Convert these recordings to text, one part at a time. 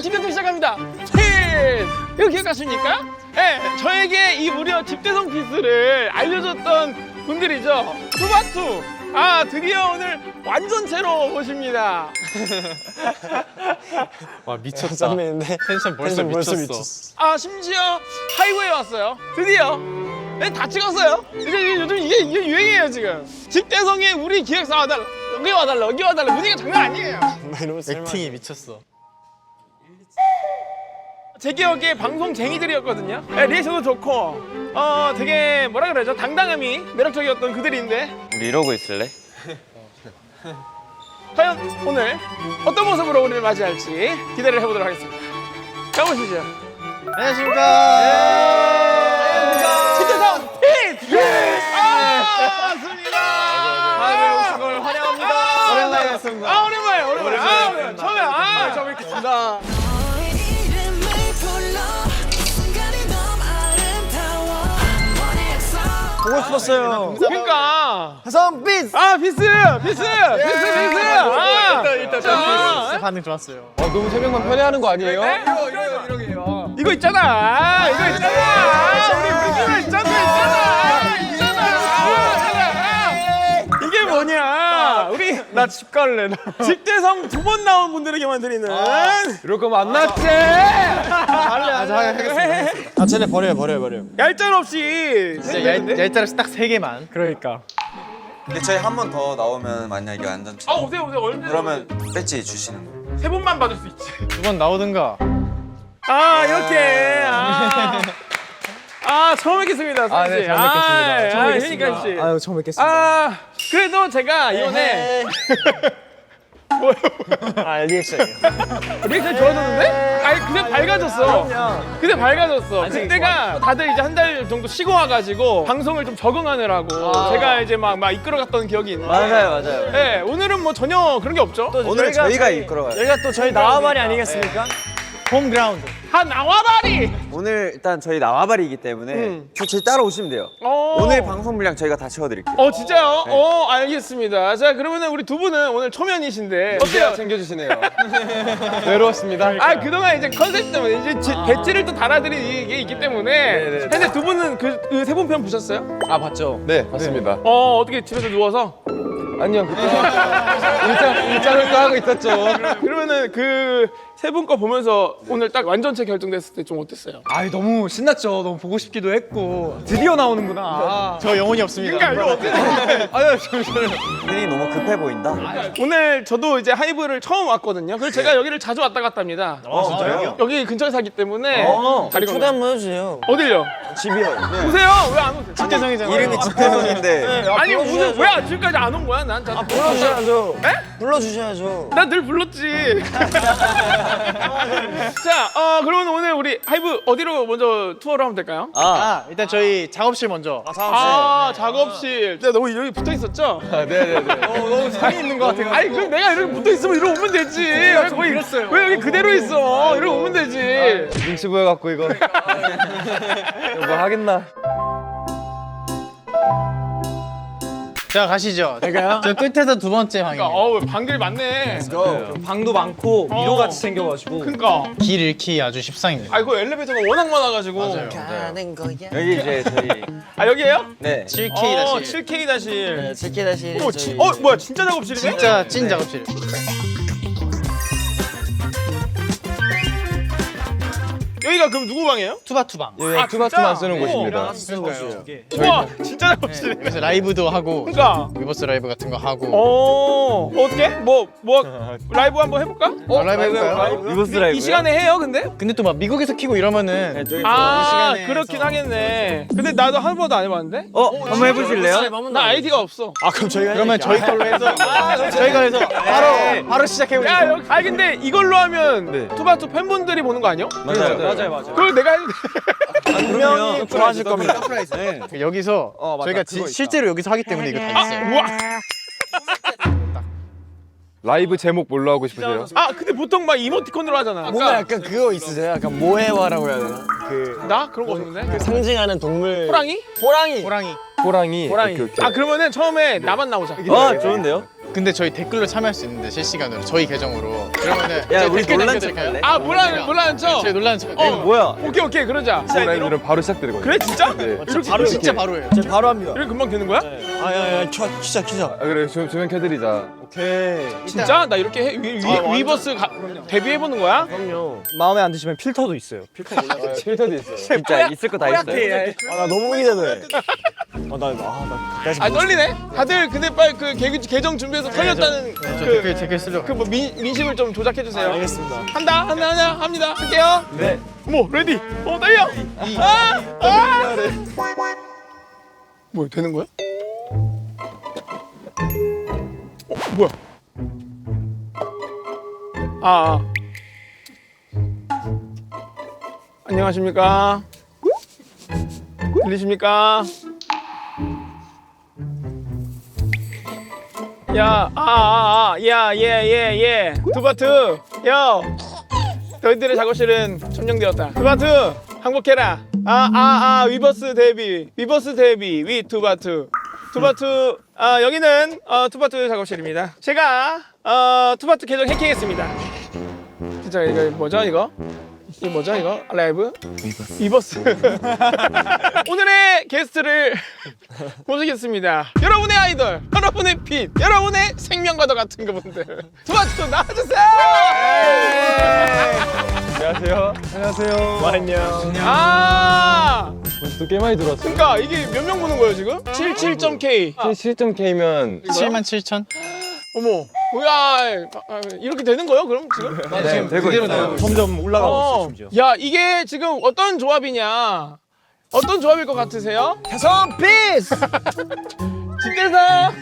집대성 시작합니다. 핏! 이거 기억하십니까? 네, 저에게 이 무려 집대성 핏을 알려줬던 분들이죠. 투바투. 아, 드디어 오늘 완전체로 모십니다. 와 미쳤다. 썸네일인데 텐션 벌써 미쳤어. 아, 심지어 하이브에 왔어요. 드디어. 네, 다 찍었어요. 이제 요즘 이게 유행이에요, 지금. 집대성에 우리 기획사 와달라. 여기 와달라, 여기 와달라. 분위기가 장난 아니에요. 액팅이 미쳤어. 제 기억에 방송쟁이들이었거든요. 네, 리액션도 좋고, 되게 뭐라 그러죠? 당당함이 매력적이었던 그들인데, 우리 이러고 있을래? 과연 오늘 어떤 모습으로 우리를 맞이할지 기대를 해보도록 하겠습니다. 가보시죠. 안녕하십니까. 집대성 핏! 아, 맞습니다. 다들 오신 걸 환영합니다. 오랜만에 뵙습니다. 아, 오랜만에. 처음에 뵙겠습니다. 보고 싶었어요. 그러니까. 해성 빛! 아, 피스! 아, 진짜 반응 좋았어요. 너무 세 명만 편애하는 거 아니에요? 이거 있잖아. 우리 이게 뭐냐? 우리 나 집 갈래. 집대성 2번 나온 분들에게만 드리는 이럴 거면 안 났지. 아 쟤네 버려. 얄짤 없이 진짜 얄짤없이 딱 3개만. 그러니까. 근데 저희 한 번 더 나오면 만약에 완전체 오세요. 얼른. 그러면 배지 주시는 거. 3번만 받을 수 있지. 2번 나오든가. 아, 이렇게. 처음 뵙겠습니다. 아, 네, 처음 뵙겠습니다. 처음 뵙겠습니다. 현이까 씨. 아유 처음 뵙겠습니다. 아, 그래도 제가 이번에 리액션이요. 리액션 좋아졌는데? 아니, 근데 밝아졌어. 근데 밝아졌어. 그때가 다들 이제 한 달 정도 쉬고 와가지고 방송을 좀 적응하느라고 제가 이제 막 이끌어갔던 기억이 있는데. 맞아요. 네, 오늘은 뭐 전혀 그런 게 없죠. 오늘 저희가 이끌어가요. 여기가 또 저희 나와말이 아니겠습니까? 홈그라운드. 한 나와바리! 오늘 일단 저희 나와바리이기 때문에 저희 따라오시면 돼요. 어. 오늘 방송 분량 저희가 다 채워드릴게요. 진짜요? 알겠습니다. 자, 그러면 우리 두 분은 오늘 초면이신데 어때요? 챙겨주시네요. 외로웠습니다. 그동안 이제 컨셉 때문에 이제 배지를 또 달아드릴 게 있기 때문에. 근데 두 분은 그 세 분 편 보셨어요? 아 봤죠? 네 봤습니다. 어떻게 집에서 누워서? 아니요 그때 일장을 또 하고 있었죠. 그러면은 그 세 분 거 보면서 오늘 딱 완전체 결정됐을 때 좀 어땠어요? 아이 너무 신났죠. 너무 보고 싶기도 했고 드디어 나오는구나. 저 영혼이 없습니다. 그러니까 이거 어떻게 아유 잠시만요. 분이 너무 급해 보인다. 오늘 저도 이제 하이브를 처음 왔거든요. 그래서 제가 여기를 자주 왔다 갔다 합니다. 진짜요? 여기 근처에 사기 때문에 다리 초대 한번 해주세요. 어딜요? 집이요. 오세요. 왜 안 오세요? 집대성이잖아요. 이름이 집대성인데 아니 무슨 왜 지금까지 안 온 거야? 난 불러주셔야죠. 에? 불러주셔야죠. 난 늘 불렀지. 자, 그러면 오늘 우리 하이브 어디로 먼저 투어를 하면 될까요? 일단 저희 작업실 먼저. 작업실. 내가 너무 여기 붙어 있었죠? 네네네. 너무 san이 있는 것 같아요. 아니, 그럼 내가 이렇게 붙어 있으면 이리로 오면 되지. 왜 여기 그대로 있어? 이리로 오면 되지. 눈치 보여갖고 이거 뭐 하겠나? 자 가시죠. 제가요? 저 끝에서 2번째 방입니다. 방글이 많네. 방도 많고 어. 미로같이 생겨가지고. 그러니까. 길 잃기 아주 십상입니다. 그 엘리베이터가 워낙 많아가지고. 가는 거야. 여기 이제 저희 여기에요? 네 7K 다시. 7K 다실. 제게 다시. 뭐야, 진짜 작업실이네? 진짜 찐 작업실. 여기가 그럼 누구 방이에요? 투바투방. 투바투만 쓰는 진짜? 곳입니다. 우와, 진짜 작업실이네. 그래서 라이브도 하고 그러니까. 위버스 라이브 같은 거 하고. 어떻게? 뭐 라이브 한번 해볼까? 라이브 해볼까요? 리버스 라이브. 이 시간에 해요, 근데? 근데 또 막 미국에서 키고 이러면은 시간에 그렇긴 해서. 하겠네. 근데 나도 한 번도 안 해봤는데? 한번 해보실래요? 나 아이디가 없어. 그럼 저희가 그러면 저희 걸로 해서 저희가 해서 바로 시작해보자. 야, 근데 이걸로 하면 투바투 팬분들이 보는 거 아니야? 맞아요. 그걸 내가 해도 돼? 분명히 좋아하실 겁니다. 여기서 맞다. 저희가 그거 있다. 실제로 여기서 하기 때문에 이거 다 있어요. 우와. 라이브 제목 뭘로 하고 싶으세요? 근데 보통 막 이모티콘으로 하잖아. 뭔가 약간 그거 있으세요? 약간 모해화라고 해야 되나? 나? 그런 거 없는데? 상징하는 동물. 호랑이? 호랑이. 호랑이. 호랑이. 호랑이. 오케이. 그러면은 처음에 나만 나오자. 좋은데요? 근데 저희 댓글로 참여할 수 있는데 실시간으로 저희 계정으로. 그러면은 야, 저희 우리 댓글 논란 남겨드릴까요? 척할래? 아 몰라는 척. 저희 논란 척. 어. 뭐야? 오케이 그러자. 자, 오늘은 바로 시작되거든요. 그래 진짜? 네. 이렇게 바로 진짜 바로예요. 바로 합니다. 이렇게 금방 되는 거야? 아야야 키자. 아, 그래 조명 켜드리자. 오케이. 진짜? 나 이렇게 위버스 데뷔해 보는 거야? 마음에 안 드시면 필터도 있어요. 필터도 있어요. 진짜 있을 거 다 있어요. 아나 너무 기대돼. 나 아 떨리네. 다들 근데 빨리 그 계정 준비해서 털렸다는 댓글 쓰려고. 그 뭐 민심을 좀 조작해 주세요. 알겠습니다. 합니다. 할게요. 네. 뭐 레디. 떨려. 뭐 되는 거야? 뭐야? 안녕하십니까? 들리십니까? 예. 두바트, 너희들의 작업실은 점령되었다. 두바트, 항복해라. 위버스 데뷔, 위 두바트. 여기는 투바투 작업실입니다. 제가 투바투 계정 해킹했습니다. 진짜 이거 뭐죠 이거? 라이브? 위버스. 오늘의 게스트를 모시겠습니다. 여러분의 아이돌, 여러분의 빛, 여러분의 생명과도 같은 그분들. 투바투 나와주세요. 안녕하세요. 안녕. 또 꽤 많이 들었어. 그러니까 이게 몇 명 보는 거예요 지금? 77.K. 7.K면 77,000? 어머, 뭐야? 이렇게 되는 거예요? 그럼 지금? 네, 되고 있어요. 점점 올라가고 있어 심지어. 야, 이게 지금 어떤 조합이냐? 어떤 조합일 것 같으세요? 태성 비스. 집대성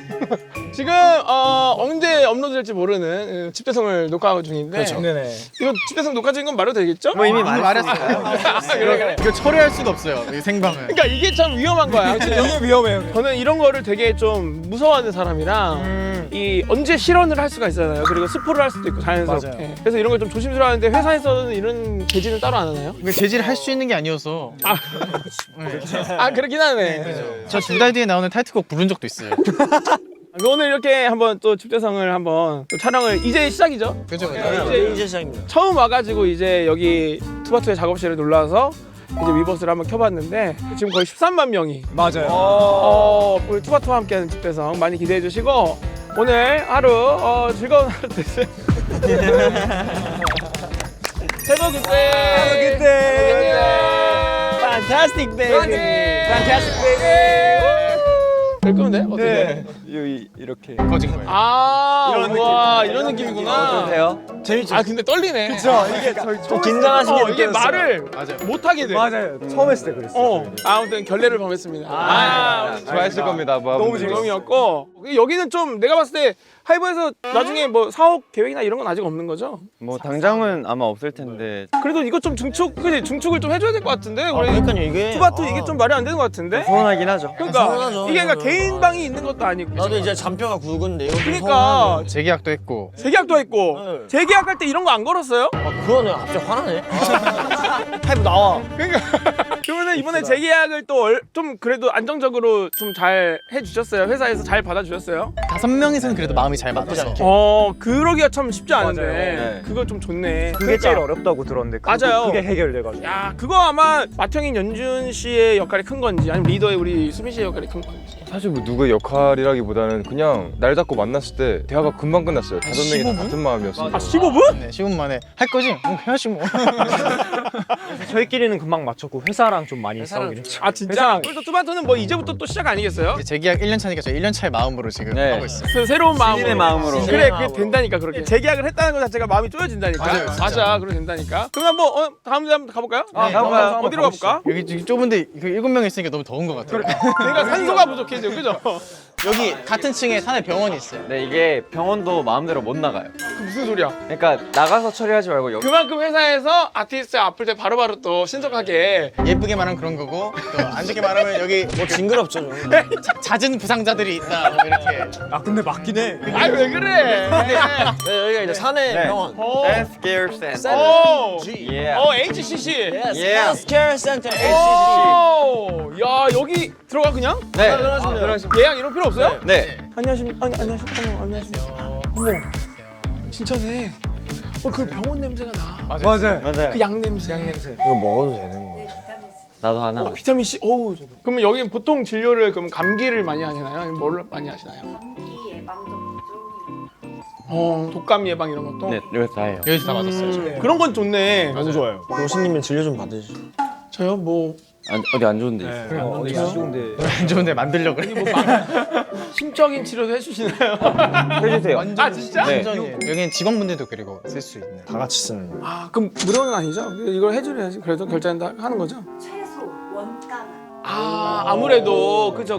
지금 언제 업로드될지 모르는 집대성을 녹화하고 중인데 네네. 이거 집대성 녹화 중인 건 말해도 되겠죠? 뭐 이미 말했어요. 그래. 이거 처리할 수가 없어요. 이 생방을. 그러니까 이게 참 위험한 거야. 이게 위험해요. 저는 이런 거를 되게 좀 무서워하는 사람이랑 이 언제 실언을 할 수가 있잖아요. 그리고 스포를 할 수도 있고 자연스럽게. 맞아요. 그래서 이런 걸 좀 조심스러워하는데 회사에서는 이런 게지는 따로 안 하나요? 이거 제지를 할 수 있는 게 아니어서. 그렇긴 하네. 저 2달 뒤에 나오는 타이틀곡 부른 적도 있어요. 오늘 이렇게 한번 또 집대성을 한번 또 촬영을 이제 시작이죠. 그죠? 이제 시작입니다. 처음 와가지고 이제 여기 투바투의 작업실에 놀러와서 이제 위버스를 한번 켜봤는데 지금 거의 13만 명이 맞아요. 우리 투바투와 함께하는 집대성 많이 기대해 주시고 오늘 하루 즐거운 하루 되세요. Have a good day. Fantastic baby. Fantastic baby. 될 거면 돼? 어떻게? 네. 이렇게. 꺼진 거예요. 이런 느낌이구나. 어떠세요? 재밌죠? 근데 떨리네. 그쵸? 이게 좀 긴장하시게 이게 느껴졌어요. 말을 맞아요. 못 하게 돼. 맞아요. 처음 했을 때 그랬어요. 아무튼 결례를 범했습니다. 좋아했을 겁니다. 너무 즐거움이었고 여기는 좀 내가 봤을 때 하이버에서 나중에 뭐 사업 계획이나 이런 건 아직 없는 거죠? 뭐 당장은 아마 없을 텐데. 그래도 이거 좀 중축을 좀 해줘야 될 것 같은데 우리 그러니까요 이게. 투바투 이게 좀 말이 안 되는 것 같은데? 서운하긴 하죠. 그러니까 서운하죠, 이게 그러니까 이거는. 개인 방이 있는 것도 아니고 나도 이제 잔뼈가 굵은데 이거 좀 그러니까 재계약도 했고. 재계약도 했고 네. 재계약할 때 이런 거 안 걸었어요? 서운하네. 아, 그러네 갑자기 화나네. 타입 나와. 그러니까 그러면은 이번에 재계약을 또 좀 그래도 안정적으로 좀 잘 해주셨어요? 회사에서 잘 받아주셨어요? 5명이서는 그래도 마음이 잘 맞아서. 그러기가 참 쉽지 않은데 네. 그거 좀 좋네. 그게 제일 어렵다고 들었는데 맞아요. 그게 해결돼가지고. 야 그거 아마 마청인 연준 씨의 역할이 큰 건지 아니면 리더의 우리 수민 씨의 역할이 큰 건지. 사실 뭐 누구의 역할이라기보다는 그냥 날 잡고 만났을 때 대화가 금방 끝났어요. 5명이 다 15분? 같은 마음이었어요. 15분? 네, 15분 만에 할 거지? 해야지 뭐. 저희끼리는 금방 맞췄고 회사랑 좀 많이 싸우긴 했죠. 아 진짜? 그래서 투바투는 뭐 이제부터 또 시작 아니겠어요? 이제 재계약 1년 차니까 저 1년 차의 마음으로 지금 네. 하고 있어요. 그 새로운 마음으로. 신인의 마음으로. 그래 신인의 그게 마음으로. 된다니까 그렇게. 재계약을 했다는 것 자체가 마음이 쪼여진다니까. 맞아요, 진짜. 맞아 그래 된다니까. 그럼 한번 다음 주 한번 가볼까요? 가볼까요? 어디로 가볼까? 여기 좁은데 7명 있으니까 너무 더운 것 같아요. 그러니까 산소가 부족해져 그죠? 여기 같은 층에 산에 병원이 있어요. 네, 이게 병원도 마음대로 못 나가요. 그 무슨 소리야? 그러니까 나가서 처리하지 말고 여기. 그만큼 회사에서 아티스트 아플 때 바로바로 또 신속하게 예쁘게 말하면 그런 거고 또 안 좋게 말하면 여기 뭐 징그럽죠 좀. 잦은 부상자들이 있다 뭐 이렇게. 아 근데 맞긴 해. 아이 왜 그래? 네, 여기가 이제 사내 네. 병원. Death Care Center. 오, Yeah. HCC. Yes, Yeah. Healthcare Center. 오, 야 여기 들어가 그냥? 네. 들어가시면 돼요. 예약 이런 필요 없어요? 네. 안녕하십니까. 안녕하십니까. 어머. 진짜네. 그 병원 냄새가 나. 맞아요. 맞아요. 그 양 냄새. 이거 먹어도 되는 거야? 나도 하나. 비타민 C. 어우. 그러면 여기 보통 진료를 그럼 감기를 많이 하시나요? 아니면 뭘 많이 하시나요? 감기 예방도 독감 예방 이런 것도. 네, 여기 다 해요. 여기서 다 맞았어요. 그런 건 좋네. 너무 좋아요. 교수님은 진료 좀 받으시죠. 저요 뭐 어디 안 좋은데 있어요? 어디 좋은데. 안 좋은데 만들려고 그래. 심적인 치료도 해주시나요? 해주세요. 아 진짜? 네. 여기는 직원분들도 그리고 쓸 수 있는. 다 같이 쓰는 거. 아 그럼 무료는 아니죠? 이걸 해주려야지 그래도 결제한다 하는 거죠? 최소 원가는 아 아무래도 그죠.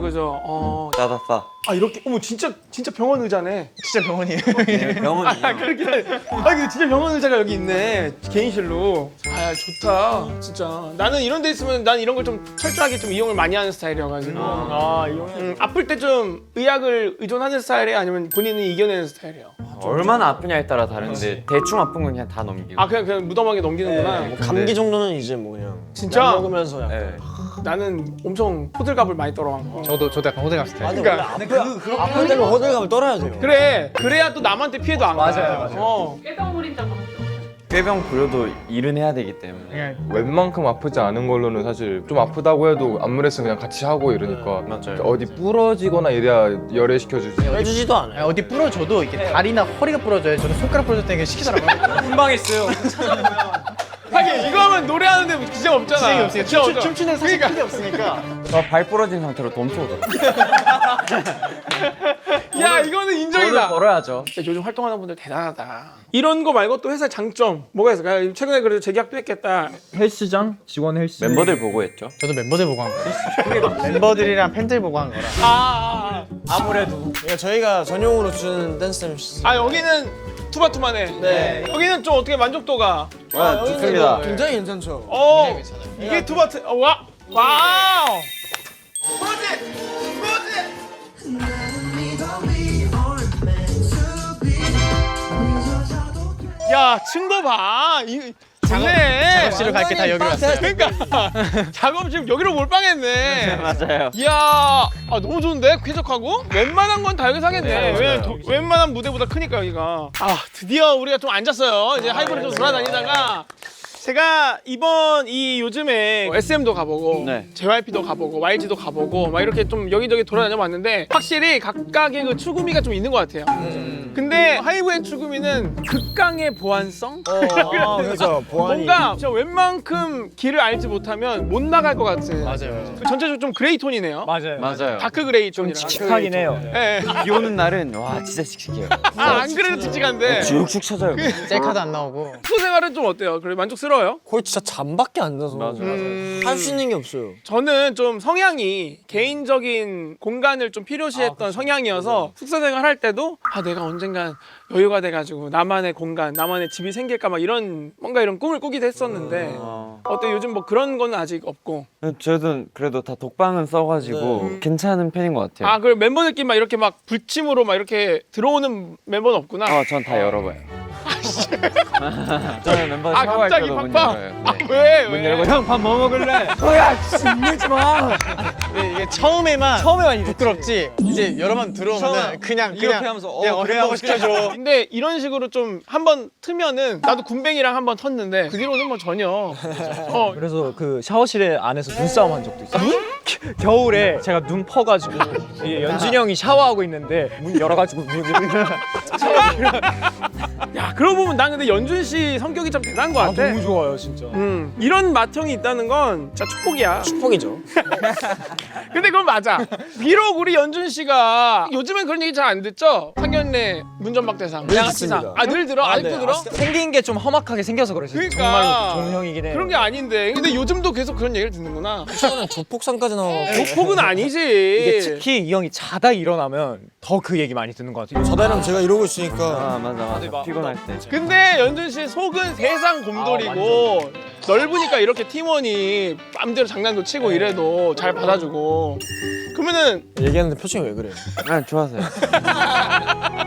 싸다. 아 이렇게 어머 진짜 병원 의자네. 진짜 병원이에요. 네, 병원이요. 그렇게 근데 진짜 병원 의자가 여기 있네 개인실로. 아 좋다 진짜. 나는 이런 데 있으면 난 이런 걸 좀 철저하게 좀 이용을 많이 하는 스타일이어가지고. 아플 때 좀 의학을 의존하는 스타일이에요? 아니면 본인이 이겨내는 스타일이에요? 얼마나 아프냐에 따라 다른데 대충 아픈 건 그냥 다 넘기고. 아 그냥 무덤하게 넘기는구나. 뭐 감기 정도는 이제 뭐 그냥 진짜? 약 먹으면서 약간. 네. 나는 엄청 호들갑을 많이 떨어갖고. 저도 약간 호들갑 스타일. 그러니까 아플 때는 호들갑을 떨어야 돼요. 그래 그래야 또 남한테 피해도 안 가. 맞아요. 꾀병물인 적은 없죠? 꾀병 부려도 일은 해야 되기 때문에. 그냥 웬만큼 아프지 않은 걸로는 사실 좀 아프다고 해도 안무레스 그냥 같이 하고 이러니까 맞아요. 어디 부러지거나 이래야 열애시켜주지. 해주지도 않아요. 어디 부러져도 이게 다리나 허리가 부러져요. 저는 손가락 부러졌다는 게 시키더라고요. 금방했어요. 하긴 이거 하면 노래하는데 지장 없잖아. 지장이 없어요. 춤추는 사실 그러니까. 필요 없으니까. 저 발 부러진 상태로 돈 쳐오더라고요. 야 이거는 돈을 인정이다. 벌어야죠. 요즘 활동하는 분들 대단하다. 이런 거 말고 또 회사 장점 뭐가 있을까요? 최근에 그래도 재계약도 했겠다. 헬스장 직원 헬스. 멤버들 보고 했죠. 저도 멤버들 보고 한 거예요. 멤버들이랑 팬들 보고 한 거라. 아무래도. 그러니까 저희가 전용으로 주는 댄스 MC. 아 여기는 투바투만해. 네. 여기는 좀 어떻게 만족도가? 아, 좋습니다. 굉장히 괜찮죠. 이게 투바투. 와우. 야 층거 봐. 좋네. 작업실을 갈 게 다 여기 왔어요. 그러니까 작업실 여기로 몰빵했네. 맞아요. 이야, 너무 좋은데? 쾌적하고? 웬만한 건 다 여기서 하겠네. 왜냐면 웬만한 무대보다 크니까 여기가. 아, 드디어 우리가 좀 앉았어요. 이제 하이브를 좀 돌아다니다가 제가 이번 요즘에 SM도 가보고 네. JYP도 가보고 YG도 가보고 막 이렇게 좀 여기저기 돌아다녀 봤는데 확실히 각각의 그 추구미가 좀 있는 것 같아요. 근데 하이브의 추구미는 극강의 보안성? 그래서 보안이. 뭔가 진짜 웬만큼 길을 알지 못하면 못 나갈 것 같은. 맞아요. 전체적으로 좀 그레이 톤이네요. 맞아요. 맞아요. 다크 그레이 톤이라. 칙칙하긴 해요. 예. 비 오는 날은 와 진짜 칙칙해요. 안 그래도 칙칙한데. 쭉쭉 쳐져요. 셀카도 안 나오고. 숙소 생활은 좀 어때요? 그래 만족스러워요? 거의 진짜 잠밖에 안 자서. 할 수 있는 게 없어요. 저는 좀 성향이 개인적인 공간을 좀 필요시했던 성향이어서 숙소 생활할 때도 내가 언젠간 여유가 돼가지고 나만의 공간, 나만의 집이 생길까 막 이런 뭔가 이런 꿈을 꾸기도 했었는데 어때 요즘 뭐 그런 건 아직 없고. 저도 그래도 다 독방은 써가지고 괜찮은 편인 것 같아요. 그리고 멤버들끼리 막 이렇게 막 불침으로 막 이렇게 들어오는 멤버는 없구나. 전 다 열어봐요. 저는 멤버 샤워할 갑자기 때도 문 팍팍. 열어요. 네. 왜? 문 열고 형 밥 뭐 먹을래? 이게 처음에만 부끄럽지. 이제 여러 번 들어오면 그냥 하면서 그냥 햄버거 시켜줘. 근데 이런 식으로 좀 한번 트면은 나도 군뱅이랑 한번 텄는데 그 뒤로는 뭐 전혀. 그래서 그 샤워실에 안에서 눈싸움 한 적도 있어요. 겨울에 제가 눈 퍼가지고 이 연준이 형이 샤워하고 있는데 문 열어가지고 야 그러고 보면 난 근데 연준 씨 성격이 참 대단한 것 같아. 너무 좋아요 진짜. 이런 맏형이 있다는 건 진짜 축복이야. 축복이죠. 근데 그건 맞아. 비록 우리 연준 씨가 요즘엔 그런 얘기 잘 안 듣죠? 상견례 문전박대상, 양아치상. 듣습니다. 늘 들어? 아직도 들어? 생긴 게 좀 험악하게 생겨서 그랬어요. 그러니까. 정말로 종형이긴 해요. 그런 게 아닌데. 근데 요즘도 계속 그런 얘기를 듣는구나. 최근에 조폭상까지 나와서 조폭은 아니지. 이게 특히 이 형이 자다 일어나면 더 그 얘기 많이 듣는 것 같아요. 자다 일어나면 제가 이러고 있으니까 맞아. 피곤할 때. 근데 연준 씨 속은 세상 곰돌이고 넓으니까 이렇게 팀원이 맘대로 장난도 치고 이래도 잘 받아주고. 그러면은 얘기하는데 표정이 왜 그래요? 좋아서요.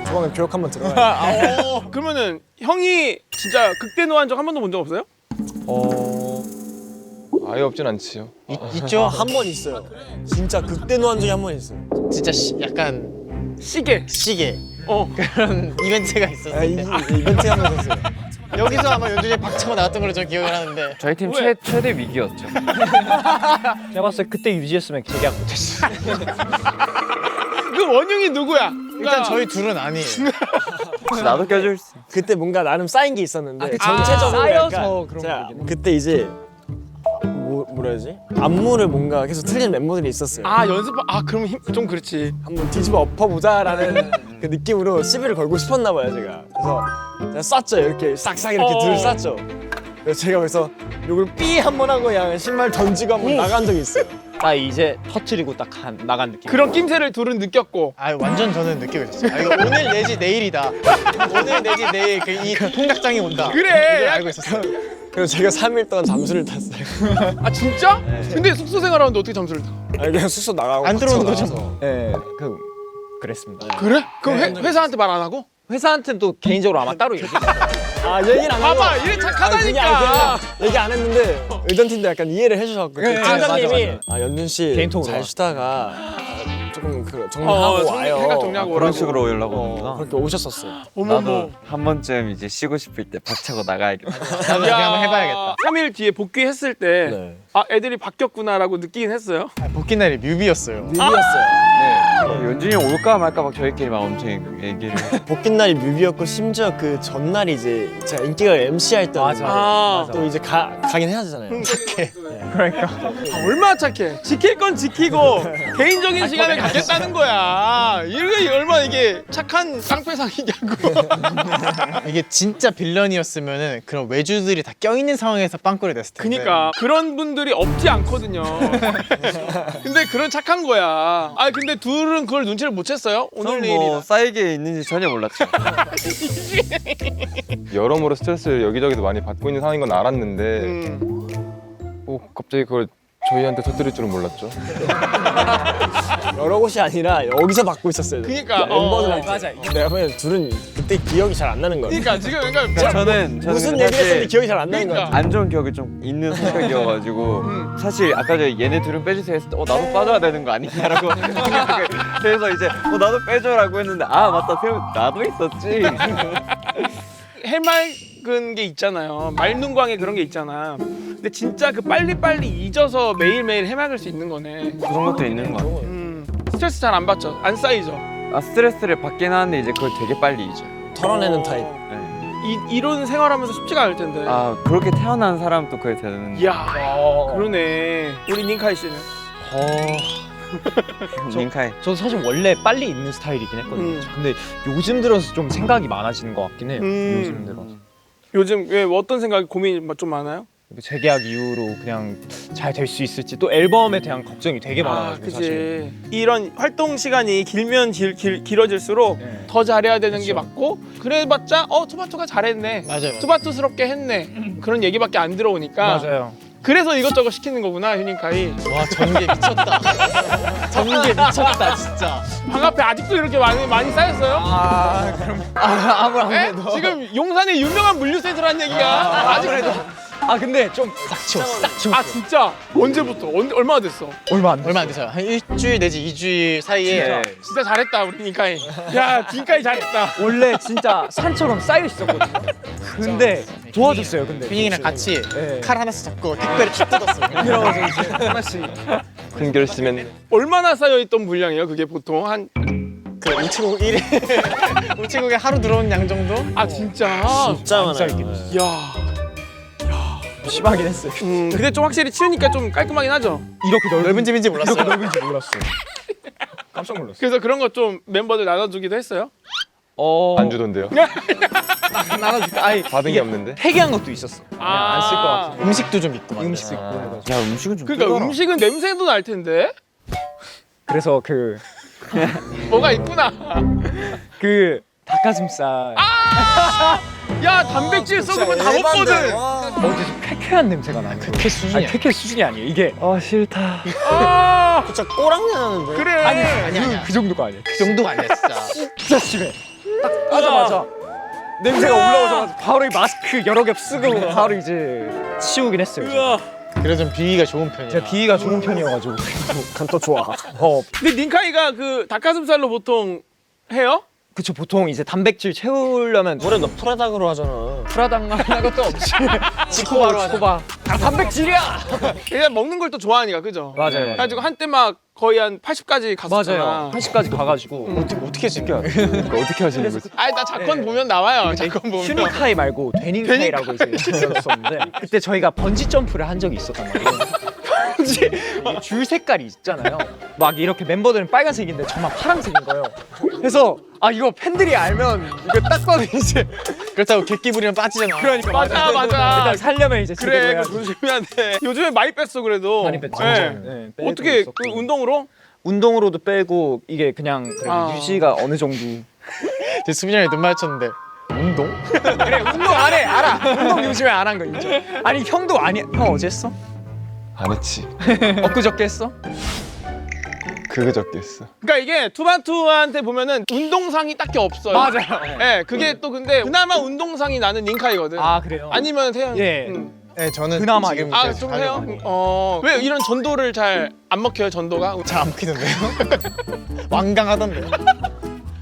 조만간 교육 한번 들어가야 그러면은 형이 진짜 극대노한 적 한 번도 본 적 없어요? 아예 없진 않지요. 있죠. 한 번 있어요. 진짜 극대노한 적이 한 번 있어요. 진짜 약간 시계. 시계 어. 그런 이벤트가 있었어요. 이벤트 하면서 했어요. 여기서 아마 연준이 박차고 나왔던 걸로 저 기억을 하는데. 저희 팀 최대 위기였죠. 제가 봤을 때 그때 유지했으면 재계약 못했어. 그 원흉이 누구야? 일단 저희 둘은 아니에요. 혹시 나도 껴줄 수. 그때 뭔가 나름 쌓인 게 있었는데 아, 전체적으로 쌓여서 약간 그런 제가 거긴 해. 그때 이제 뭐라 해야지? 안무를 뭔가 계속 틀린 멤버들이 있었어요. 아 연습. 아 그럼 좀 그렇지. 한번 뒤집어 엎어보자라는 그 느낌으로 시비를 걸고 싶었나 봐요 제가. 그래서 제가 쐈죠 이렇게 싹싹 이렇게 둘을 쐈죠. 그래서 제가 그래서 욕을 삐 한 번 하고 그냥 신발 던지고 한번 나간 적이 있어요. 딱 이제 터트리고 딱 나간 느낌. 그런 낌새를 둘은 느꼈고. 아 완전 저는 느끼고 있었어요. 아, 이거 오늘 내지 내일이다. 오늘 내지 내일 이 통닭장이 온다. 그래. 이걸 알고 있었어요. 그래서 제가 3일 동안 잠수를 탔어요. 아 진짜? 근데 숙소 생활하는데 어떻게 잠수를 타? 아니 그냥 숙소 나가고 안 들어오는 거죠, 나가서. 뭐. 네, 그랬습니다. 그래? 그럼 회사한테 말 안 하고? 회사한테는 또 개인적으로 아마 따로 얘기. 아 얘기를 안 하고 봐봐, 이래 착하다니까. 그냥 얘기 안 했는데 의전 팀도 약간 이해를 해주셨고 네, 팀장님이 맞아. 아 연준 씨 개인톡으로 잘 와. 쉬다가 조금 그 정리하고 와요. 생각 정리하고 오라고. 그런 식으로 연락 오는구나. 그렇게 오셨었어요. 어머머. 나도 한 번쯤 이제 쉬고 싶을 때 박차고 나가야겠다. 나도 그렇게 한번 해봐야겠다. 3일 뒤에 복귀했을 때, 네. 아 애들이 바뀌었구나라고 느끼긴 했어요. 아, 복귀 날이 뮤비였어요. 뮤비였어요. 연준이 형 올까 말까 막 저희끼리 막 엄청 얘기를. 복귀 날이 뮤비였고 심지어 그 전날이 이제 제가 인기가 MC 할 때였는데 아, 또 이제 가긴 해야 되잖아요. 착해. 얼마나 착해. 지킬 건 지키고 개인적인 시간을 갖겠다는 거야. 이게 얼마나 이게 착한 깡패상이냐고. 이게 진짜 빌런이었으면은 그런 외주들이 다 껴있는 상황에서 빵꾸를 냈을 텐데. 그니까 그런 분들이 없지 않거든요. 근데 그런 착한 거야. 아 근데 둘은 그걸 눈치를 못 챘어요? 오늘 저는 내일이나. 뭐 쌓이게 있는지 전혀 몰랐죠. 여러모로 스트레스를 여기저기서 많이 받고 있는 상황인 건 알았는데 갑자기 그걸 저희한테 터뜨릴 줄은 몰랐죠. 여러 곳이 아니라 여기서 받고 있었어요. 그니까, 멤버들한테. 맞아. 내가 보면 둘은 그때 기억이 잘 안 나는 거예요. 그러니까 지금 그러니까 저는 무슨 사실 얘기를 했었는지 기억이 잘 안 나는 거예요. 그러니까. 안 좋은 기억이 좀 있는 성격이어가지고 사실 아까 전에 얘네 둘은 빼주세요 했을 때 나도 빠져야 되는 거 아니냐라고 생각을 그래서 이제 나도 빼줘라고 했는데 아 맞다 세훈 나도 있었지. 해맑은 게 있잖아요. 말눈광에 그런 게 있잖아. 근데 진짜 그 빨리빨리 잊어서 매일매일 해맑을 수 있는 거네. 그런 것도 있는 거 같아요. 스트레스 잘 안 받죠? 안 쌓이죠? 아 스트레스를 받긴 하는데 이제 그걸 되게 빨리 잊어요. 털어내는 타입. 이런 생활하면서 쉽지가 않을 텐데. 아 그렇게 태어난 사람도 그래 되는. 이야, 그러네. 우리 닌카이 씨는? 닌카이. 저도 사실 원래 빨리 잊는 스타일이긴 했거든요. 근데 요즘 들어서 좀 생각이 많아지는 것 같긴 해요. 요즘 들어서. 요즘 왜 어떤 생각이 고민이 좀 많아요? 재계약 이후로 그냥 잘 될 수 있을지 또 앨범에 대한 걱정이 되게 많아가지고 사실. 이런 활동 시간이 길면 길어질수록 네. 더 잘해야 되는 게 맞고 그래봤자 투바투가 잘했네. 맞아요. 투바투스럽게 했네. 그런 얘기밖에 안 들어오니까. 맞아요. 그래서 이것저것 시키는 거구나, 휴닝카이. 와 전개 미쳤다. 전개 미쳤다 진짜. 방 앞에 아직도 이렇게 많이 쌓였어요? 네? 지금 용산의 유명한 물류센터라는 얘기가 아직도. 근데 좀 싹 치웠어. 아 진짜? 언제부터? 얼마나 됐어? 얼마 안 얼마 안 돼서요. 한 일주일 내지 2주일 사이에 진짜 잘했다 우리 닌카이. 야 닌카이 잘했다. 원래 진짜 산처럼 쌓여 있었거든요. 근데 도와줬어요. 근데 휘닝이랑 같이 네. 칼 하나씩 잡고 택배를 쭉 뜯었어요. 이러면서 이제 하나씩. 큰 결심엔 얼마나 쌓여있던 물량이에요? 그게 보통 한... 그 우체국 1일 우체국에 하루 들어온 양 정도? 아 진짜? 진짜 많아요. 야 심하긴 했어요. 근데 좀 확실히 치우니까 좀 깔끔하긴 하죠? 이렇게 넓은 집인지 몰랐어요. 이렇게 넓은지 몰랐어요. 깜짝 놀랐어요. 그래서 그런 거 좀 멤버들 나눠주기도 했어요? 안 주던데요. 나눠줄까? 아니 받은 게 없는데. 폐기한 것도 있었어. 그냥 안 쓸 것 같아. 음식도 좀 있고 막 음식도 그래서. 있고 해가지고. 야 음식은 좀. 그러니까 뜨거워라. 음식은 냄새도 날 텐데? 그래서 뭐가 있구나. 그 닭가슴살 야 단백질 썩으면 다 먹거든. 어디서 쾌쾌한 냄새가 나는 거예요. 쾌 수준이 아니 쾌쾌 수준이 아니에요. 이게 싫다. 아 진짜 꼬랑내 나는데. 그래. 아니야. 그 정도가 아니에요. 그 정도가 아니야 진짜. 진짜 심해. 딱 하자마자 냄새가 올라오자마자 바로 이 마스크 여러 겹 쓰고 바로 이제 치우긴 했어요. 우와. 그래도 좀 비위가 좋은 편이야. 제가 비위가 좋은 편이어가지고 간또 좋아. 근데 닌카이가 그 닭가슴살로 보통 해요? 그쵸. 보통 이제 단백질 채우려면 뭐래 너 프라닭으로 하잖아. 프라당나 것도 없이 지코바로 하자. 지코바. 다 단백질이야. 그냥 먹는 걸 또 좋아하니까 그죠? 맞아요. 그래가지고 한때 막 거의 한 80까지 갔었잖아. 맞아요. 80까지 가가지고 어떻게 지켜? 그러니까 어떻게 하시는 거지? 아니 나 작건 보면 나와요. 작건 보면. 휴닝카이 말고 되닝카이라고 이제 불렀었는데 그때 저희가 번지 점프를 한 적이 있었단 말이에요. 이게 줄 색깔이 있잖아요. 막 이렇게 멤버들은 빨간색인데 저만 파란색인 거예요. 그래서 아 이거 팬들이 알면 이거 딱 봐도 이제 그렇다고 객기 부리면 빠지잖아. 그러니까 맞아. 일단 살려면 이제 그래, 제대로 그거 해야지. 조심해야 돼. 요즘에 많이 뺐어 그래도. 많이 뺐죠. 네. 네, 빼고 어떻게 있었고. 그 운동으로? 운동으로도 빼고 이게 그냥 그래도 아. 유지가 어느 정도. 제 수빈이 형이 눈 마주쳤는데 운동? 그래 운동 안 해. 알아. 운동 요즘에 안 한 거 인정. 아니 형도 아니야. 형 어제 했어? 안 했지. 엊그저께 했어? 그저께 했어. 그러니까 이게 투바투한테 보면은 운동상이 딱히 없어요. 맞아요. 네, 그게 또 근데 그나마 운동상이 나는 닌카이거든. 아 그래요? 아니면 태연. 예. 네, 저는 그나마 지금 아, 이제 좀 가려고 해요? 하고. 왜 이런 전도를 잘 안 먹혀요, 전도가? 잘안 먹히던데요? 완강하던데.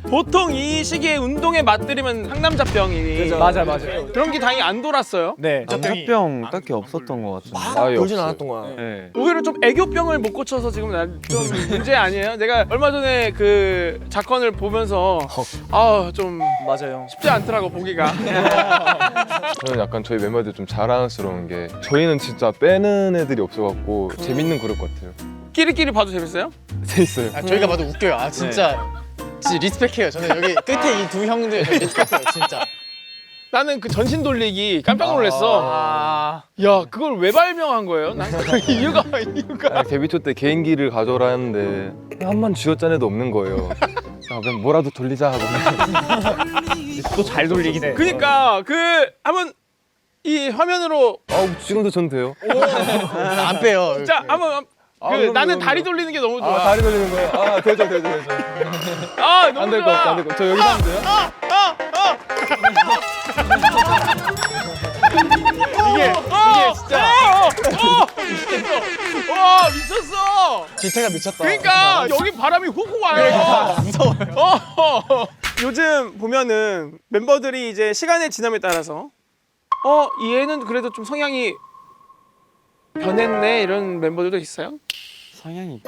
보통 이 시기에 운동에 맞들이면 상남자병이. 맞아. 그런 게 다행히 안 돌았어요. 네. 남자병 딱히 없었던 것 같은데. 아예 돌진 없어요. 않았던 거야. 네. 오히려 좀 애교병을 못 고쳐서 지금 좀 문제 아니에요? 내가 얼마 전에 그 작건을 보면서 좀 맞아요. 쉽지 않더라고 보기가. 저는 약간 저희 멤버들 좀 자랑스러운 게 저희는 진짜 빼는 애들이 없어갖고 재밌는 그룹 같아요. 끼리끼리 봐도 재밌어요? 재밌어요. 아, 저희가 봐도 웃겨요. 아 진짜 리스펙해요. 저는 여기 끝에 이 두 형들 저 리스펙해요. 진짜. 나는 그 전신 돌리기 깜짝 놀랐어. 야, 그걸 왜 발명한 거예요? 난 이유가. 아니, 데뷔 초 때 개인기를 가져라 했는데 한 번 쥐어짠 애도 없는 거예요. 아, 그냥 뭐라도 돌리자 하고 또 잘 돌리긴 해. 그니까 그 한번 이 화면으로 지금도 전 돼요. 안 빼요. 자 한번 그럼요, 나는 그럼요. 다리 돌리는 게 너무 좋아. 다리 돌리는 거예요? 되죠. 너무 안 될 것 좋아. 같아, 안 될 것 같아. 저 여기서 하면 돼요? 이게 진짜. 와 미쳤어. 기태가 미쳤다. 그러니까 여기 바람이 후후 와요. 무서워요. 요즘 보면은 멤버들이 이제 시간의 지남에 따라서 이 애는 그래도 좀 성향이 변했네 이런 멤버들도 있어요? 성향이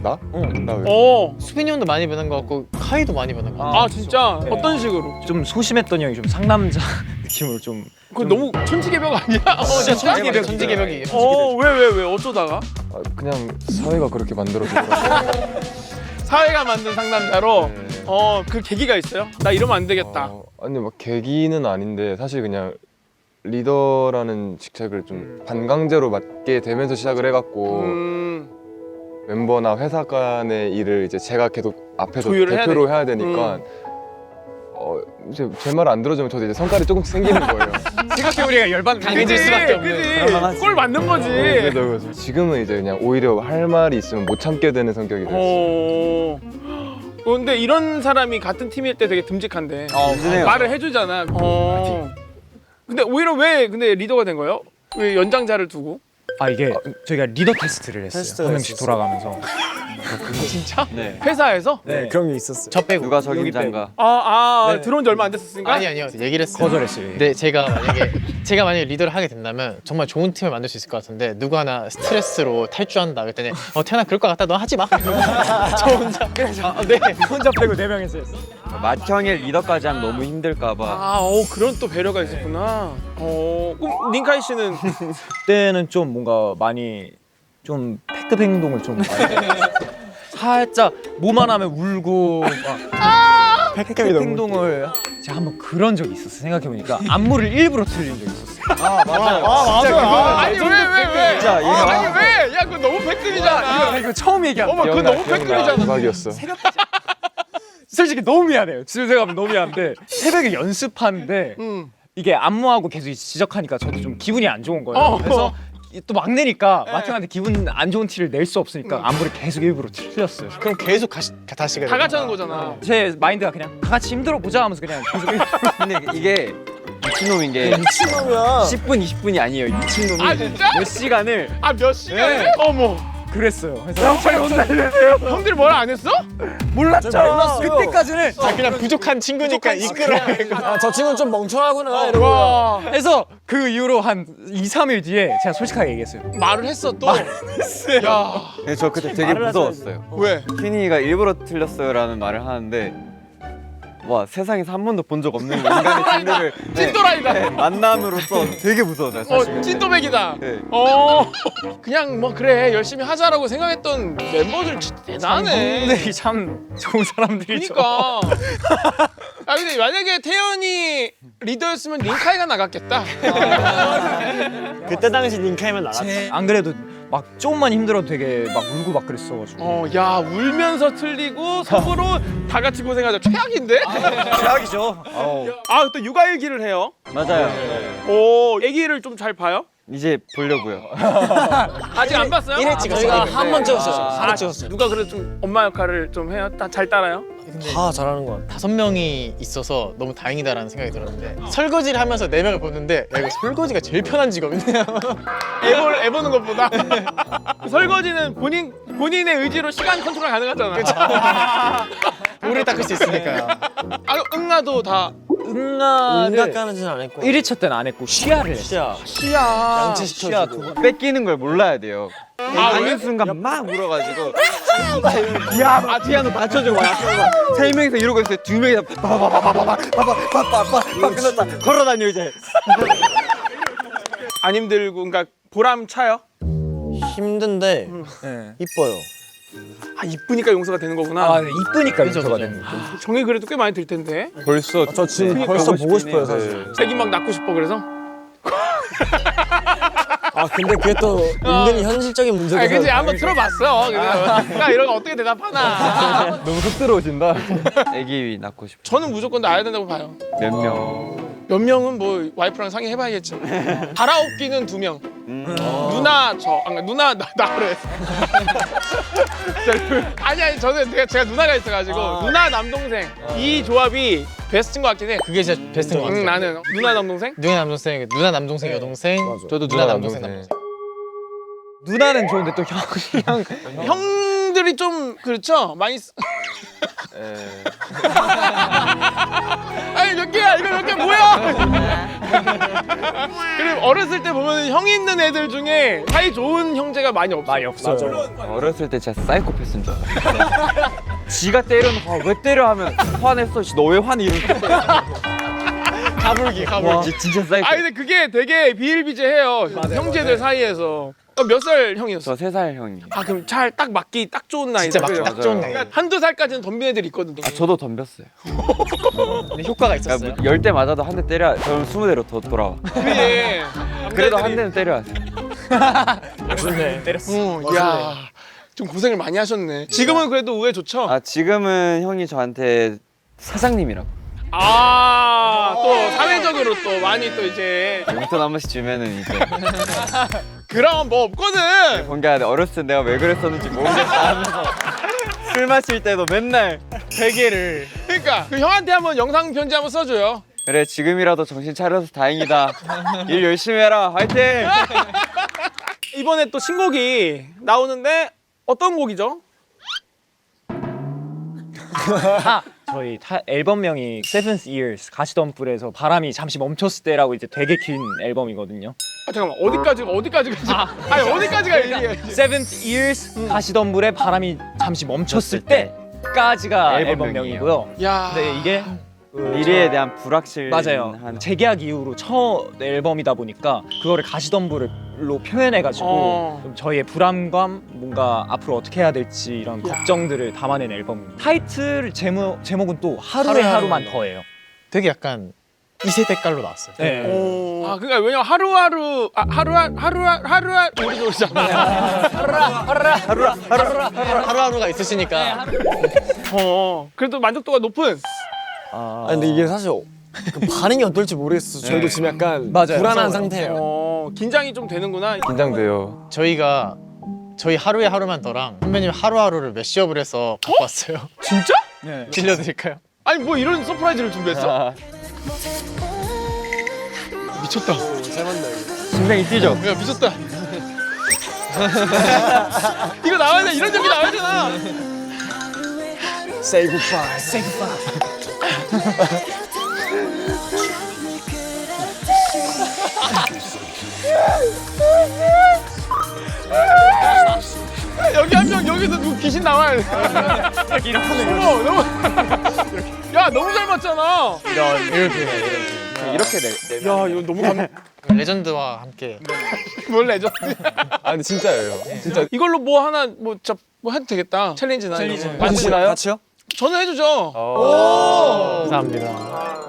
나? 나 왜? 수빈이 형도 많이 변한 것 같고 카이도 많이 변한 것 같고. 아 진짜 어떤 식으로? 좀 소심했던 형이 좀 상남자 느낌으로 좀. 그 너무 천지개벽 아니야? 진짜 천지개벽이. 왜 어쩌다가? 그냥 사회가 그렇게 만들어지더라고요. 사회가 만든 상남자로 네. 그 계기가 있어요? 나 이러면 안 되겠다. 아니 막 계기는 아닌데 사실 그냥 리더라는 직책을 좀 반강제로 맡게 되면서 시작을 해갖고 멤버나 회사 간의 일을 이제 제가 계속 앞에서 조율을 해야 대표로 해야 되니까 이제 제 말 안 들어주면 저도 이제 성깔이 조금씩 생기는 거예요. 생각해보니까 열받는. 강해질 수밖에 없는. 그지? 꼴 맞는 거지. 그래서 지금은 이제 그냥 오히려 할 말이 있으면 못 참게 되는 성격이 됐어요. 근데 이런 사람이 같은 팀일 때 되게 듬직한데 든든해요. 말을 해주잖아. 근데 오히려 왜 근데 리더가 된 거예요? 왜 연장자를 두고? 아 이게 저희가 리더 테스트를 했어요. 테스트를 한 명씩 했었어요. 돌아가면서. 진짜? 네. 회사에서? 네, 그런 게 있었어요. 저 빼고. 누가 적임자인가? 네. 들어온 지 얼마 안 됐었으니까? 아니요. 얘기를 했어요. 거절했어요. 근데 제가 만약에 리더를 하게 된다면 정말 좋은 팀을 만들 수 있을 것 같은데 누구 하나 스트레스로 탈주한다 그랬더니 태연아 그럴 것 같다 너 하지 마. 저 혼자. 네. 혼자 빼고 4명이서 했어. 맏형의 리더까지 하면 너무 힘들까봐. 그런 또 배려가 있었구나. 그럼 닌카이 씨는 그때는 좀 뭔가 많이 좀 패급 행동을 좀 많이 살짝 뭐만 하면 울고 막 패급 행동을 제가 한번 그런 적이 있었어요. 생각해보니까 안무를 일부러 틀린 적이 있었어요. 맞아. 아니 왜? 진짜 이거 아니 왜? 야 그거 너무 패급이잖아. 이거 처음 얘기한 거. 그거 너무 패급이잖아. 대박이었어. 솔직히 너무 미안해요. 지금 생각하면 너무 미안한데 새벽에 연습하는데 이게 안무하고 계속 지적하니까 저도 좀 기분이 안 좋은 거예요. 그래서 또 막내니까 마청한테 기분 안 좋은 티를 낼 수 없으니까 안무를 계속 일부러 틀렸어요. 그럼 계속 다시 다 같이 하는 거잖아. 제 마인드가 그냥 다 같이 힘들어 보자 하면서 그냥 계속 근데 이게 미친놈인 게 미친놈이야. 10분 20분이 아니에요. 미친놈이 아 진짜? 몇 시간을 아 몇 시간을? 네. 어머. 그랬어요. 그래서 빨리 혼나주세요. 형들이 뭐라 안 했어? 몰랐죠. 그때까지는 그냥 부족한 친구니까 이끌어. 아, 저 친구는 좀 멍청하구나 이러고. 와. 해서 그 이후로 한 2, 3일 뒤에 제가 솔직하게 얘기했어요. 말을 했어 또. 야. 네, 저 그때 되게 무서웠어요. 왜? 퀴니가 일부러 틀렸어요라는 말을 하는데 와 세상에서 한 번도 본 적 없는 인간의 진리를 찐또라이다. 만남으로써 되게 무서워져요. 사실. 찐또백이다. 네. 그냥 뭐 그래 열심히 하자라고 생각했던 멤버들 진짜 대단해. 분들이 참 좋은 사람들이죠. 그러니까. 아 근데 만약에 태연이 리더였으면 링카이가 나갔겠다. 그때 당시 링카이면 나갔지. 안 그래도 막 조금만 힘들어도 되게 막 울고 막 그랬어가지고. 야 울면서 틀리고 속으로 다 같이 고생하자 최악인데? 최악이죠. 아 또 육아일기를 해요. 맞아요. 오 애기를 좀 잘 봐요? 이제 보려고요. 아직 안 봤어요? 1회 찍었어요. 저희가 한 번 찍었어요. 하나 아, 찍었어요. 누가 그래도 좀 엄마 역할을 좀 해요? 잘 따라요? 다 잘하는 것 같아. 5명이 있어서 너무 다행이다라는 생각이 들었는데 설거지를 하면서 4명을 보는데 야, 이거 설거지가 제일 편한 직업이네요. 애 보는 것보다 설거지는 본인의 의지로 시간 컨트롤 가능하잖아. 오래 닦을 수 있으니까요. 아 응아도 다 응아를 응가까지는 안 했고. 1회차 때는 안 했고 쉬야를 했어요. 시야. 시야. 양치시켜주고. 뺏기는 걸 몰라야 돼요. 가는 순간 막 울어가지고 야 피아노 받쳐주고 세 명이서 이러고 있어요. 두 명이서 파파파파파파파파파 끝났다. 걸어다녀 이제. 안 힘들고 그러니까 보람 차요? 힘든데 네. 이뻐요. 아 이쁘니까 용서가 되는 거구나. 아, 네, 이쁘니까 용서가 되는 거. 정이 그래도 꽤 많이 들 텐데. 벌써 저 지금 벌써 보고 싶어요 사실. 애기 막 낳고 싶어 그래서? 아 근데 그게 또 은근히 현실적인 문제가. 아 그치 한번 들어봤어. 그러니까 이런 거 어떻게 대답하나. 너무 속 들어오신다. 애기 낳고 싶어. 저는 무조건 낳아야 된다고 봐요. 몇 명? 몇 명은 뭐 와이프랑 상의해봐야겠죠. 갈아엎기는 2명. 누나 누나 나를. 아니 저는 제가 누나가 있어가지고 누나 남동생 이 조합이 베스트인 것 같긴 해. 그게 진짜 베스트인 것 같아요. 나는 누나 남동생. 누나 남동생 여동생. 저도 누나 누나 남동생 남동생. 누나는 좋은데 또 형이랑 형들이 좀 그렇죠 많이. 아니 몇 개야 이거 몇 개 뭐야? 그리고 어렸을 때 보면 형이 있는 애들 중에 사이 좋은 형제가 많이 없어. 많이 없어요. 어렸을 때 진짜 사이코패스인 줄 알아. 지가 때려놓고 왜 때려 하면 화냈어. 너 왜 화내 이러고. 가불기. 와 진짜 사이코. 아 근데 그게 되게 비일비재해요 형제들 사이에서. 몇 살 형이었어? 저 3살 형이. 아 그럼 잘 딱 맞기 딱 좋은 나이. 진짜 맞기 딱 좋은 나이. 그러니까 한두 살까지는 덤빈 애들이 있거든요. 아 저도 덤볐어요. 근데 효과가 있었어요. 그러니까 10대 맞아도 한 대 때려. 저는 20대로 더 돌아와. 그래. 그래도 한 대는 때려야 돼. 좋네. 때렸어. 야, 좀 고생을 많이 하셨네. 지금은 그래도 우애 좋죠? 아 지금은 형이 저한테 사장님이라고. 또 사회적으로 또 많이 또 이제 용돈 한 번씩 주면은 이제 그럼 뭐 없거든. 뭔가 어렸을 때 내가 왜 그랬었는지 모르겠다 하면서 술 마실 때도 맨날 베개를. 그러니까 그 형한테 한번 영상 편지 한번 써줘요. 그래 지금이라도 정신 차려서 다행이다. 일 열심히 해라. 화이팅! 이번에 또 신곡이 나오는데 어떤 곡이죠? 저희 앨범명이 Seventh Years 가시덤불에서 바람이 잠시 멈췄을 때라고 이제 되게 긴 앨범이거든요. 아 잠깐만 어디까지가 아니 어디까지가 얘기해. Seventh Years 가시덤불에 바람이 잠시 멈췄을 때까지가 앨범명이에요. 앨범명이고요. 야, 근데 이게 미래에 대한 불확실한 맞아요. 재계약 이후로 첫 앨범이다 보니까 그거를 가시덤불로 표현해가지고 좀 저희의 불안감, 뭔가 앞으로 어떻게 해야 될지 이런 걱정들을 담아낸 앨범입니다. 타이틀 제목은 또 하루에 하루만 더예요. 되게 약간 2세대 깔로 나왔어요. 네. 아 그러니까 왜냐면 하루하루 우리 노래잖아. 하루하루가 있으시니까. 그래도 만족도가 높은. 아 근데 이게 사실 그 반응이 어떨지 모르겠어서 저희도 지금 약간 맞아요. 불안한 상태예요. 긴장이 좀 되는구나. 긴장돼요. 저희 하루에 하루만 더랑 선배님 하루하루를 매시업을 해서 갖고 왔어요. 진짜? 네. 들려드릴까요? 아니 뭐 이런 서프라이즈를 준비했어? 미쳤다. 잘 만나 이거. 심장이 뛰죠. 야 미쳤다. 이거 나와야 돼. 이런 적이 나와야 되나? Say goodbye. Say goodbye. 여기 한 명 여기서 누구 귀신 나와야 돼. 너무. 야 너무 잘 맞잖아. 이렇게 야 이거 너무 감. 레전드와 함께 뭘 레전드. 아 근데 진짜예요. 진짜 이걸로 뭐 하나 뭐 해도 되겠다. 챌린지나 이런 거. 만드시나요? 같이요? 저는 해주죠. 감사합니다.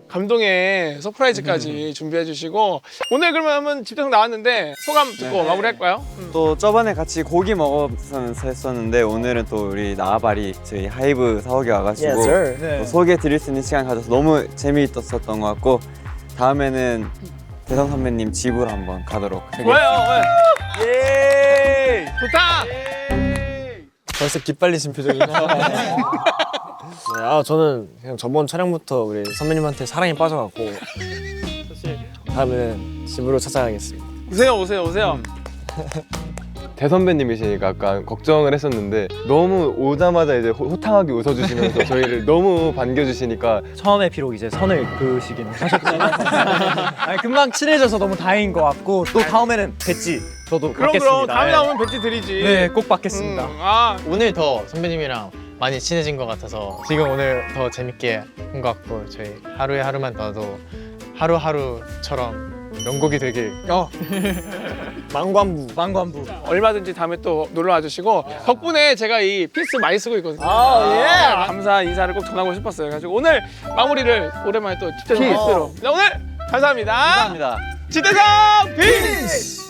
감동의 서프라이즈까지 준비해 주시고 오늘 그러면 한번 집대성 나왔는데 소감 듣고 마무리할까요? 또 저번에 같이 고기 먹으면서 했었는데 오늘은 또 우리 나와바리 저희 하이브 사옥에 와가지고 Yes, sir. 또 소개해 드릴 수 있는 시간 가져서 너무 재미있었던 것 같고 다음에는 대성 선배님 집으로 한번 가도록 하겠습니다. 좋아요. 예. 좋다. 벌써 기빨리신 표정이네. 네, 아 저는 그냥 저번 촬영부터 우리 선배님한테 사랑에 빠져갖고 다음에는 집으로 찾아가겠습니다. 오세요. 대선배님이시니까 약간 걱정을 했었는데 너무 오자마자 이제 호탕하게 웃어주시면서 저희를 너무 반겨주시니까 처음에 비록 이제 선을 그으시긴 하셨지만 아니, 금방 친해져서 너무 다행인 것 같고 또 다음에는 뵙지. 저도 그럼 받겠습니다. 다음에 예. 나오면 배지 드리지. 네, 꼭 받겠습니다. 아 오늘 더 선배님이랑 많이 친해진 것 같아서 지금 오늘 더 재밌게 한 것 같고 저희 하루에 하루만 더도 하루하루처럼 명곡이 되길 망관부. 얼마든지 다음에 또 놀러 와주시고 덕분에 제가 이 피스 많이 쓰고 있거든요. 감사 인사를 꼭 전하고 싶었어요. 그래가지고 오늘 마무리를 오랜만에 또 집대성 피스로. 네, 오늘 감사합니다. 감사합니다. 집대성 피스.